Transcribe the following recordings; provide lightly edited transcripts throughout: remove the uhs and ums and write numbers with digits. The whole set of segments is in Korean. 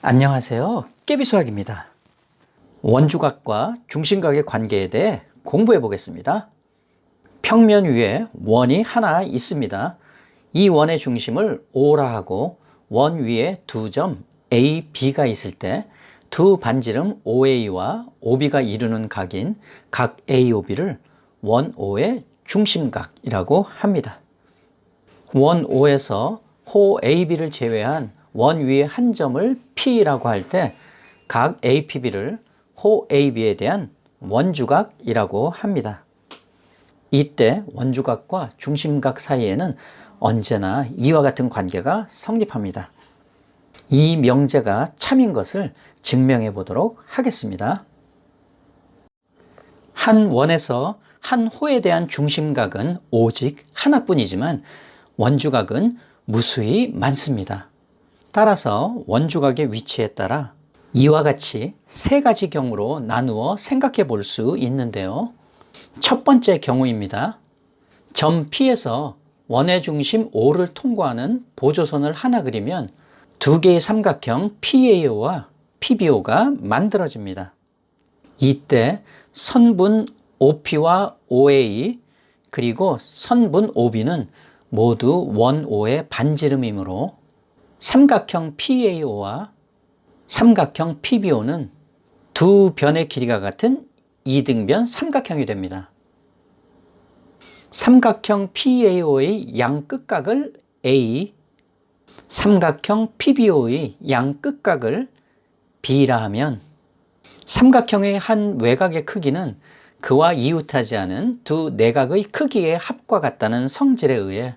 안녕하세요. 깨비수학입니다. 원주각과 중심각의 관계에 대해 공부해 보겠습니다. 평면 위에 원이 하나 있습니다. 이 원의 중심을 O라 하고 원 위에 두 점 A, B가 있을 때 두 반지름 OA와 OB가 이루는 각인 각 AOB를 원 O의 중심각이라고 합니다. 원 O에서 호 AB를 제외한 원 위에 한 점을 P라고 할 때 각 APB를 호 AB에 대한 원주각이라고 합니다. 이때 원주각과 중심각 사이에는 언제나 이와 같은 관계가 성립합니다. 이 명제가 참인 것을 증명해 보도록 하겠습니다. 한 원에서 한 호에 대한 중심각은 오직 하나뿐이지만 원주각은 무수히 많습니다. 따라서 원주각의 위치에 따라 이와 같이 세 가지 경우로 나누어 생각해 볼 수 있는데요. 첫 번째 경우입니다. 점 P에서 원의 중심 O를 통과하는 보조선을 하나 그리면 두 개의 삼각형 PAO와 PBO가 만들어집니다. 이때 선분 OP와 OA 그리고 선분 OB는 모두 원 O의 반지름이므로 삼각형 PAO와 삼각형 PBO는 두 변의 길이가 같은 이등변 삼각형이 됩니다. 삼각형 PAO의 양 끝각을 A, 삼각형 PBO의 양 끝각을 B라 하면 삼각형의 한 외곽의 크기는 그와 이웃하지 않은 두 내각의 크기의 합과 같다는 성질에 의해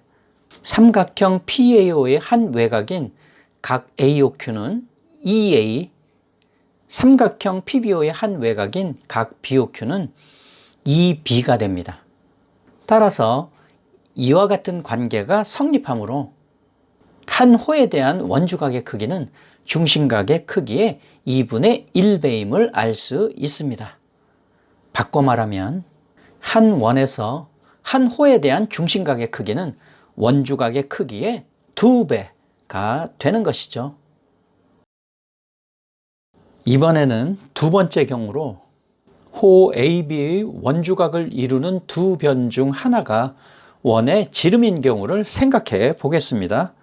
삼각형 PAO의 한 외곽인 각 AOQ는 EA, 삼각형 PBO의 한 외곽인 각 BOQ는 EB가 됩니다. 따라서 이와 같은 관계가 성립하므로 한 호에 대한 원주각의 크기는 중심각의 크기의 2분의 1배임을 알 수 있습니다. 바꿔 말하면 한 원에서 한 호에 대한 중심각의 크기는 원주각의 크기의 2배가 되는 것이죠. 이번에는 두 번째 경우로 호 AB의 원주각을 이루는 두 변 중 하나가 원의 지름인 경우를 생각해 보겠습니다.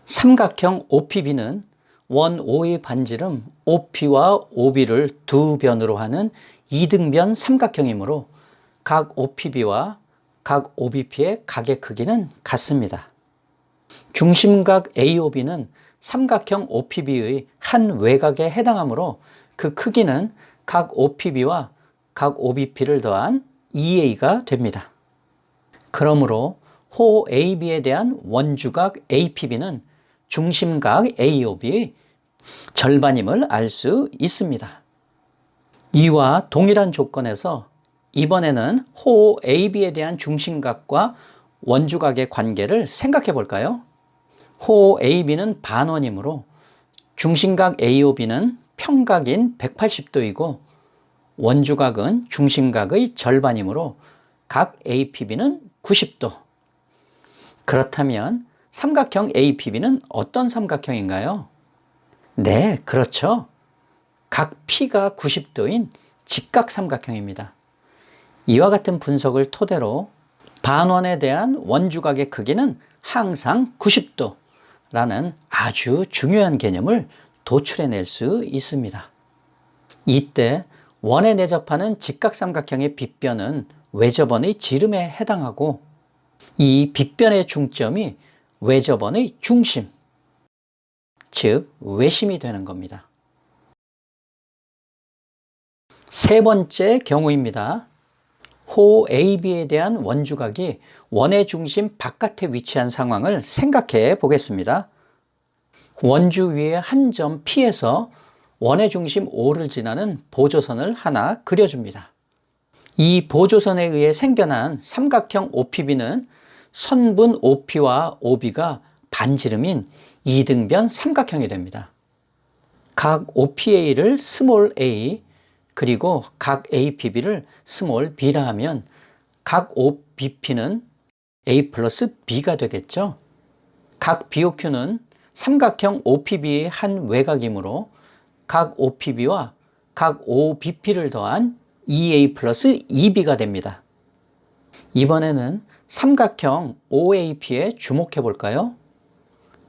삼각형 OPB는 원 O의 반지름 OP와 OB를 두 변으로 하는 이등변 삼각형이므로 각 OPB와 각 OBP의 각의 크기는 같습니다. 중심각 AOB는 삼각형 OPB의 한 외곽에 해당하므로 그 크기는 각 OPB와 각 OBP를 더한 EA가 됩니다. 그러므로 호 AB에 대한 원주각 APB는 중심각 AOB의 절반임을 알 수 있습니다. 이와 동일한 조건에서 이번에는 호 AB에 대한 중심각과 원주각의 관계를 생각해 볼까요? 호 AB는 반원이므로 중심각 AOB는 평각인 180도이고 원주각은 중심각의 절반이므로 각 APB는 90도. 그렇다면 삼각형 APB는 어떤 삼각형인가요? 네, 그렇죠. 각 P가 90도인 직각삼각형입니다. 이와 같은 분석을 토대로 반원에 대한 원주각의 크기는 항상 90도라는 아주 중요한 개념을 도출해낼 수 있습니다. 이때 원에 내접하는 직각삼각형의 빗변은 외접원의 지름에 해당하고 이 빗변의 중점이 외접원의 중심, 즉 외심이 되는 겁니다. 세 번째 경우입니다. 호 AB에 대한 원주각이 원의 중심 바깥에 위치한 상황을 생각해 보겠습니다. 원주 위에 한 점 P에서 원의 중심 O를 지나는 보조선을 하나 그려줍니다. 이 보조선에 의해 생겨난 삼각형 OPB는 선분 OP와 OB가 반지름인 이등변 삼각형이 됩니다. 각 OPA를 스몰 a 그리고 각 APB를 스몰 b라 하면 각 OBP는 A 플러스 B가 되겠죠. 각 BOQ는 삼각형 OPB의 한 외곽이므로 각 OPB와 각 OBP를 더한 EA 플러스 EB가 됩니다. 이번에는 삼각형 OAP에 주목해 볼까요?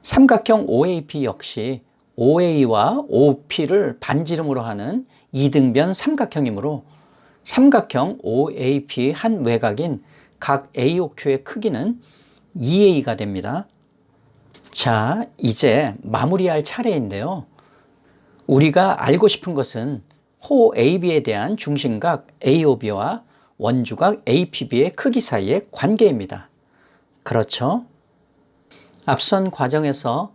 삼각형 OAP 역시 OA와 OP를 반지름으로 하는 이등변 삼각형이므로 삼각형 OAP의 한 외곽인 각 AOQ의 크기는 2A가 됩니다. 자, 이제 마무리할 차례인데요. 우리가 알고 싶은 것은 호 AB에 대한 중심각 AOB와 원주각 APB의 크기 사이의 관계입니다. 그렇죠? 앞선 과정에서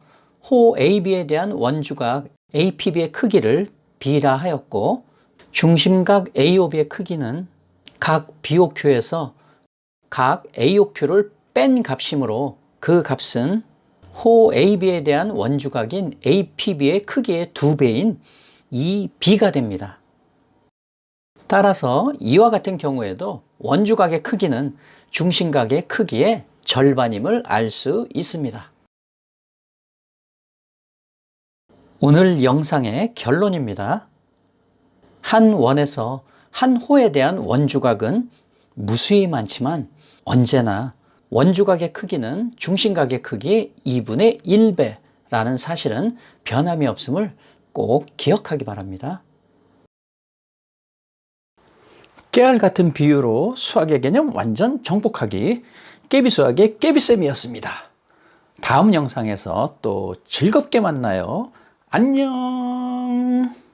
호 AB에 대한 원주각 APB의 크기를 B라 하였고 중심각 AOB의 크기는 각 BOQ에서 각 AOQ를 뺀 값이므로 그 값은 호 AB에 대한 원주각인 APB의 크기의 2배인 2B가 됩니다. 따라서 이와 같은 경우에도 원주각의 크기는 중심각의 크기의 절반임을 알 수 있습니다. 오늘 영상의 결론입니다. 한 원에서 한 호에 대한 원주각은 무수히 많지만 언제나 원주각의 크기는 중심각의 크기의 2분의 1배라는 사실은 변함이 없음을 꼭 기억하기 바랍니다. 깨알 같은 비유로 수학의 개념 완전 정복하기 깨비수학의 깨비쌤이었습니다. 다음 영상에서 또 즐겁게 만나요. 안녕.